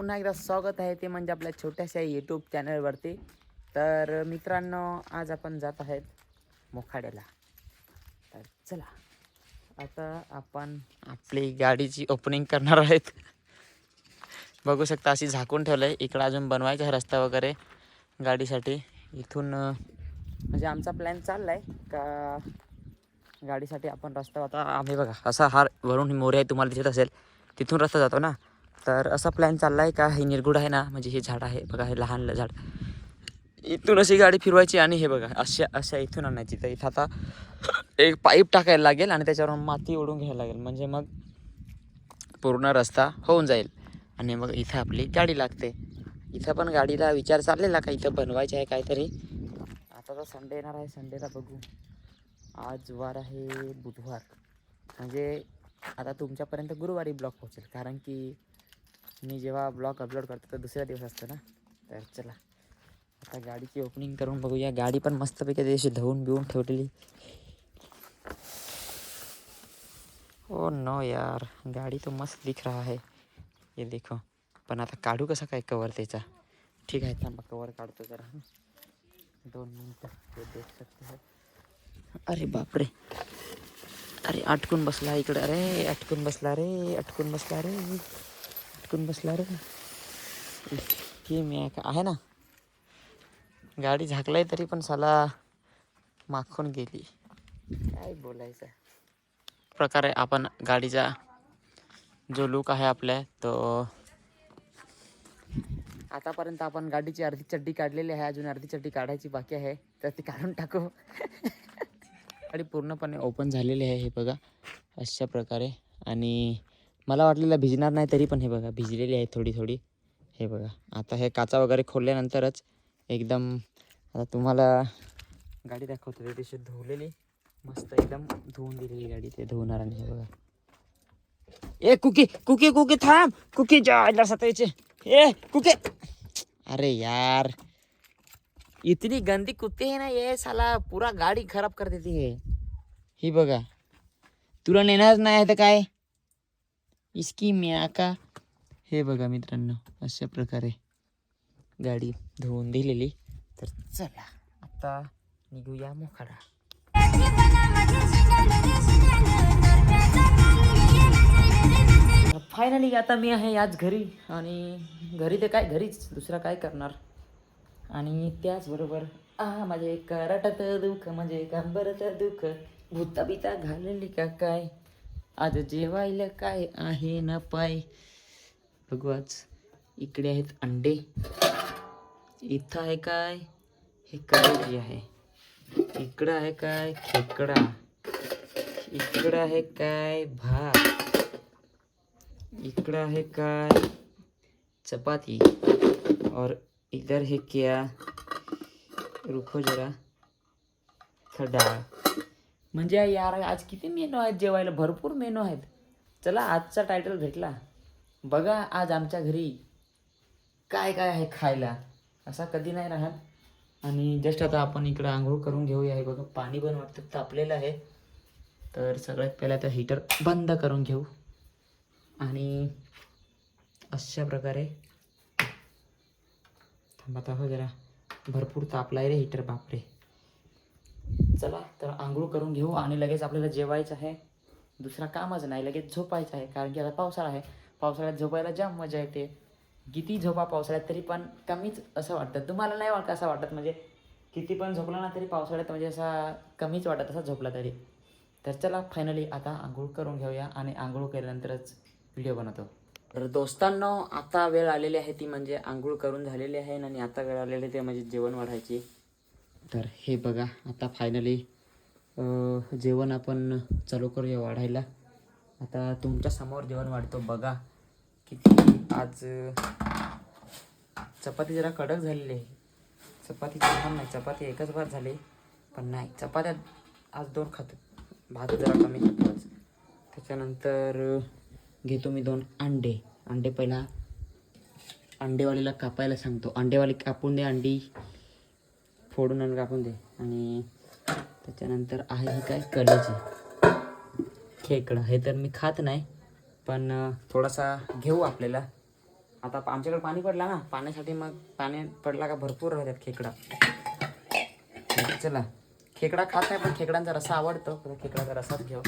पुन्हा एकदा स्वागत आहे ते म्हणजे आपल्या छोट्याशा यूट्यूब चॅनलवरती. तर मित्रांनो, आज आपण जात आहेत मोखाड्याला. तर चला, आता आपण आपली गाडीची ओपनिंग करणार आहेत. बघू शकता अशी झाकून ठेवलं आहे. इकडं अजून बनवायचा आहे रस्ता वगैरे गाडीसाठी. इथून म्हणजे आमचा प्लॅन चालला आहे का गाडीसाठी आपण रस्ता आता आम्ही बघा असा हार वरून मोरे आहे तुम्हाला दिसत असेल, तिथून रस्ता जातो ना. तर असा प्लॅन चालला आहे का हे निरगुड आहे ना, म्हणजे हे झाड आहे बघा, हे लहान झाड, इथून अशी गाडी फिरवायची आणि हे बघा अशा इथून आणायची. तर इथं आता एक पाईप टाकायला लागेल आणि त्याच्यावर माती ओढून घ्यायला लागेल, म्हणजे मग पूर्ण रस्ता होऊन जाईल. आणि मग इथं आपली गाडी लागते. इथं पण गाडीला विचार चाललेला का इथं बनवायचं आहे काहीतरी. आता तर संडे येणार आहे, संडेला बघू. आज वार आहे बुधवार, म्हणजे आता तुमच्यापर्यंत गुरुवारी ब्लॉग पोहोचेल, कारण की मी जेव्हा ब्लॉग अपलोड करतो तर दुसऱ्या दिवस असतं ना. तर चला आता गाडीची ओपनिंग करून बघूया. गाडी पण मस्तपैकी अशी धुवून बिवून ठेवलेली. ओ नो यार, गाडी तो मस्त दिख रहा है, ये देखो. पण आता काढू कसा काय कवर त्याचा. ठीक आहे, थांबा कवर काढतो जरा, 2 मिनटं. हे देख सकते हो. अरे बापरे, अरे अटकून बसला इकडे, अरे अटकून बसला रे, अटकून बसला रे, अटकून बसला रे. की मी आहे ना, गाडी झाकलाय तरी पण साला माखून गेली. काय बोलायचं. प्रकारे आपण गाडीचा जो लुक आहे आपल्या, तो आतापर्यंत आपण गाडीची अर्धी चड्डी काढलेली आहे, अजून अर्धी चड्डी काढायची बाकी आहे, तर ती काढून टाकू. गाडी पूर्णपणे ओपन झालेली आहे, हे बघा अशा प्रकारे. आणि मला वाटलेलं भिजणार नाही, तरी पण हे बघा भिजलेली आहे थोडी थोडी. हे बघा आता हे काचा वगैरे खोलल्यानंतरच एकदम, आता तुम्हाला गाडी दाखवतो. ते धुवलेली मस्त एकदम धुवून दिलेली गाडी, ते धुवणार. आणि हे बघा, ए कुकी कुकी कुकी थांब, कुकी जायला सतायचे. ए कुकी, अरे यार इतनी गंदी कुत्ते है ना ये, साला पूरा गाडी खराब कर देती है. ही बघा, तुला नेणार नाही आहे तर काय इसकी म्या का. हे बघा मित्रांनो, अशा प्रकारे गाडी धुवून दिलेली. तर चला आता निघूया मोखाडा. फायनली आता मी आहे आज घरी, आणि घरी ते काय घरीच, दुसरा काय करणार. आणि त्याचबरोबर माझे कराटात दुःख म्हणजे कंबरचं दुःख, भूता बिता घालली का काय, आज जेवायला काय आहे ना पाय. बघू आज. इकडे आहेत अंडे, इथं आहे काय हे कलेजी आहे, इकडं आहे काय खेकडा, इकडं आहे काय भात, इकडं आहे काय चपाती, और इधर है क्या, रुको जरा, डाळ. म्हणजे यार आज किती मेनू आहेत जेवायला, भरपूर मेनू आहेत. चला आजचा टायटल भेटला. बघा आज आमच्या घरी काय काय आहे खायला, असा कधी नाही राहत. आणि जस्ट आता आपण इकडं आंघोळ करून घेऊया. हे बघा पाणी पण वाटतं तापलेलं आहे. तर सगळ्यात पहिला तर हीटर बंद करून घेऊ, आणि अशा प्रकारे थांबत हो जरा, भरपूर तापलाय रे हीटर, बापरे. चला तर आंघोळ करून घेऊ आणि लगेच आपल्याला जेवायचं आहे. दुसरा कामच नाही, लगेच झोपायचं आहे, कारण की आता पावसाळा आहे. पावसाळ्यात झोपायला जाम मजा येते. किती झोपा पावसाळ्यात तरी पण कमीच असं वाटतं. तुम्हाला नाही असं वाटत, म्हणजे किती पण झोपला ना तरी पावसाळ्यात म्हणजे असा कमीच वाटत असा झोपला तरी. तर चला फायनली आता आंघोळ करून घेऊया, आणि आंघोळ केल्यानंतरच व्हिडिओ बनवतो. तर दोस्तांनो, आता वेळ आलेली आहे ती म्हणजे आंघोळ करून झालेली आहे, आणि आता वेळ आलेली ते म्हणजे जेवण वाढायची. तर हे बघा आता फायनली जेवण आपण चालू करूया वाढायला. आता तुमच्या समोर जेवण वाढतो बघा. किती आज चपाती जरा कडक झालेली आहे. चपाती चालणार नाही, चपाती एकच भात झाली, पण नाही चपात्या आज 2 खातो, भात जरा कमी खातो आज. त्याच्यानंतर घेतो मी 2 अंडे. अंडे पहिला अंडेवालीला कापायला सांगतो, अंडेवाली कापून दे, अंडी फोडून आणि कापून दे. आणि त्याच्यानंतर आहे ही काय कलेजी खेकडा. हे तर मी खात नाही, पण थोडासा घेऊ आपल्याला. आता आमच्याकडे पाणी पडला ना, पाण्यासाठी मग पाणी पडला का भरपूर राहतात खेकडा. चला, खेकडा खात नाही पण खेकडांचा रस्सा आवडतो, खेकडाचा रस्साच घेऊ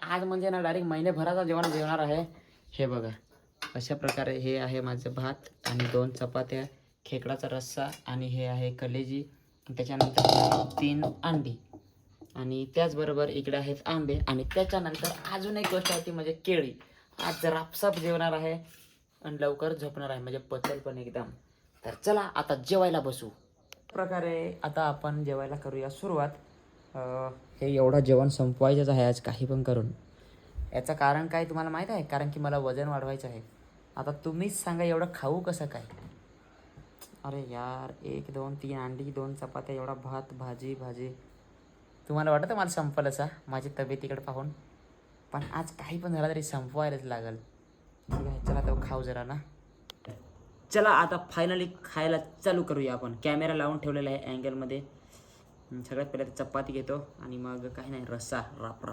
आज. म्हणजे ना डायरेक्ट महिनेभराचा जेवणार आहे. हे बघा अशा प्रकारे हे आहे माझं भात आणि 2 चपात्या, खेकडाचा रस्सा आणि हे आहे कलेजी, त्याच्यानंतर 3 अंडी आणि त्याचबरोबर इकडे आहेत आंबे आणि त्याच्यानंतर अजून एक गोष्ट आहे ती म्हणजे केळी. आज जर आपसाप जेवणार आहे आणि लवकर झोपणार आहे, म्हणजे पचल पण एकदम. तर चला आता जेवायला बसू. प्रकारे आता आपण जेवायला करूया सुरुवात. हे एवढं जेवण संपवायचंच आहे आज काही पण करून. याचं कारण काय तुम्हाला माहीत आहे? कारण की मला वजन वाढवायचं आहे. आता तुम्हीच सांगा एवढं खाऊ कसं काय? अरे यार, 1 2 3 अंडी, 2 चपात्या, एवढा भात, भाजी. तुम्हाला वाटतं मला संपल असा माझी तब्येतीकडे पाहून? पण आज काही पण झालं तरी संपवायलाच लागल. ठीक आहे, चला तो खाऊ जरा ना. चला आता फायनली खायला चालू करूया आपण. कॅमेरा लावून ठेवलेला आहे अँगलमध्ये. सगळ्यात पहिले चपाती घेतो आणि मग काही नाही, रस्सा राप.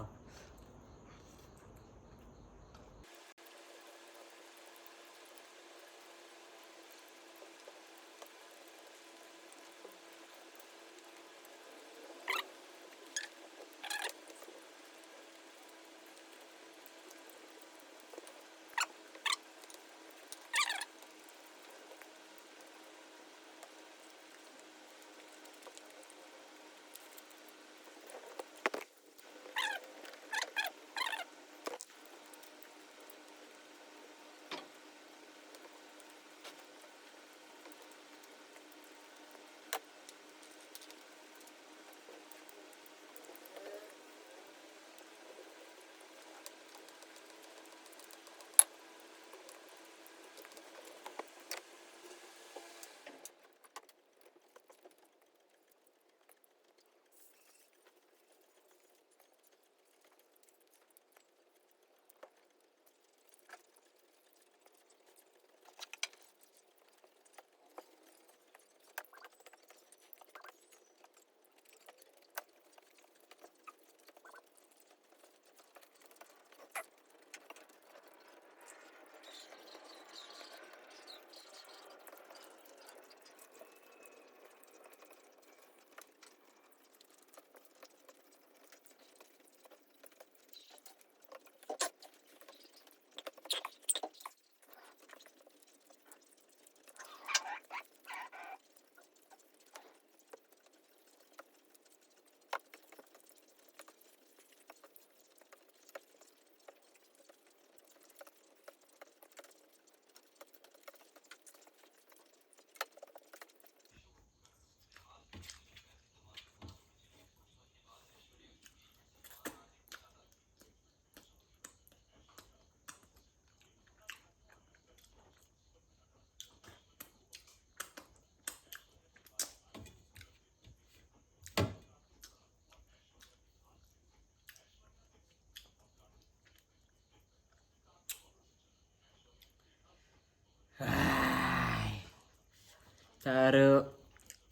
तर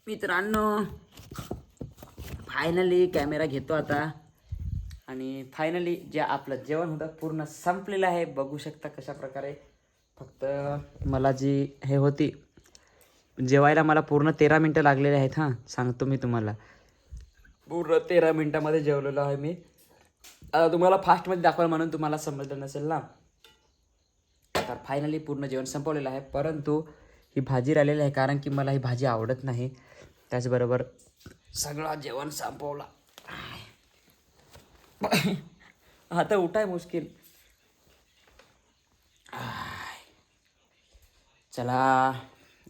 मित्रांनो, फायनली कॅमेरा घेतो आता आणि फायनली जे आपलं जेवण होतं पूर्ण संपलेलं आहे. बघू शकता कशा प्रकारे. फक्त मला जी हे होती जेवायला, मला पूर्ण 13 मिनटं लागलेले आहेत. हां, सांगतो मी तुम्हाला, पूर्ण 13 मिनटामध्ये जेवलेलो आहे मी. आता तुम्हाला फास्टमध्ये दाखवायला म्हणून तुम्हाला समजलं नसेल ना. तर फायनली पूर्ण जेवण संपवलेलं आहे, परंतु ही भाजी राहिलेली आहे कारण की मला ही भाजी आवडत नाही. त्याचबरोबर सगळा जेवण संपवला. आता उठाय मुश्किल. चला,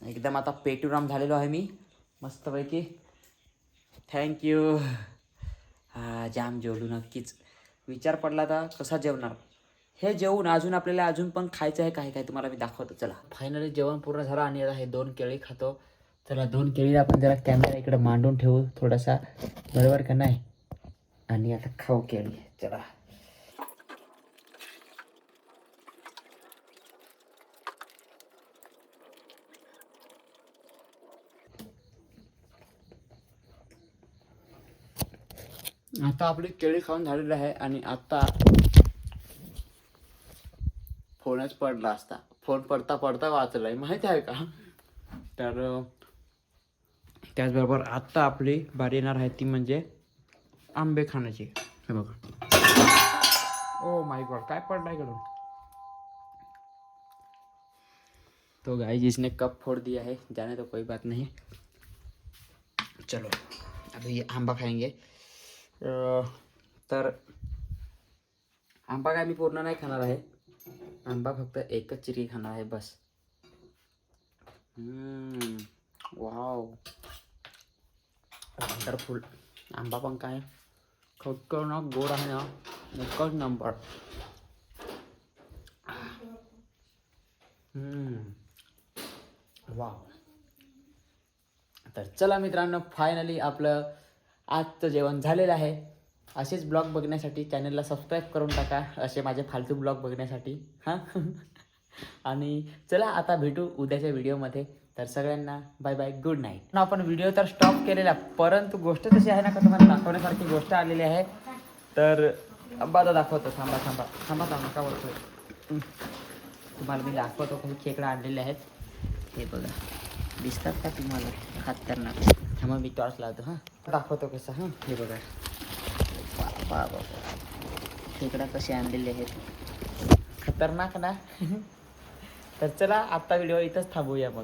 एकदम आता पेटूराम झालेलो आहे मी मस्तपैकी. थँक्यू. जाम जेवलो नक्कीच. विचार पडला तर कसा जेवणार. हे जेवून अजून आपल्याला अजून पण खायचं आहे काय तुम्हाला मी दाखवतो. चला, फायनली जेवण पूर्ण झालं आणि आता हे 2 केळी खातो. चला, 2 केळी आपण जरा कॅमेरा इकडे मांडून ठेवू थोडासा, बरोबर का नाही. आणि आता खाऊ केळी. चला, आता आपली केळी खाऊन झालेली आहे आणि आता फोनच पडला असता. फोन पडता पडता वाचलाय माहिती आहे का. तर त्याचबरोबर आत्ता आपली बारी येणार आहे ती म्हणजे आंबे खाण्याची. हे बघा. ओ माय गॉड, काय पडलाय कडून. तो गाइस जिसने कप फोड़ दिया है, जाने तो कोई बात नहीं. चलो अभी ये आंबा खाएंगे. तर आंबा काय मी पूर्ण नाही खाणार आहे. आंबा फक्त एकच चिरी खाणार आहे बस. Wow, wonderful. आंबा पण काय खतरनाक गोड आहे ना, एकच नंबर. वाव. तर चला मित्रांनो, फायनली आपलं आजचं जेवण झालेलं आहे. असेच ब्लॉग बघण्यासाठी चॅनलला सबस्क्राईब करून टाका, असे माझे फालतू ब्लॉग बघण्यासाठी. हां आणि चला आता भेटू उद्याच्या व्हिडिओमध्ये. तर सगळ्यांना बाय बाय, गुड नाईट. आपण व्हिडिओ तर स्टॉप केलेला, परंतु गोष्ट तशी आहे ना का तुम्हाला दाखवण्यासारखी गोष्ट आलेली आहे. तर आता दाखवतो. थांबा थांबा थांबा थांबा का बोलतोय. तुम्हाला मी दाखवतो काही खेकडा आणलेले आहेत. हे बघा, दिसतात का तुम्हाला खतरनाक. थांबा मी टॉर्च लावतो. हां दाखवतो कसं. हां हे बघा, बाबा खेकडा कसे आणलेले आहेत, खतरनाक ना. तर चला आत्ता व्हिडिओ इथंच थांबूया मग.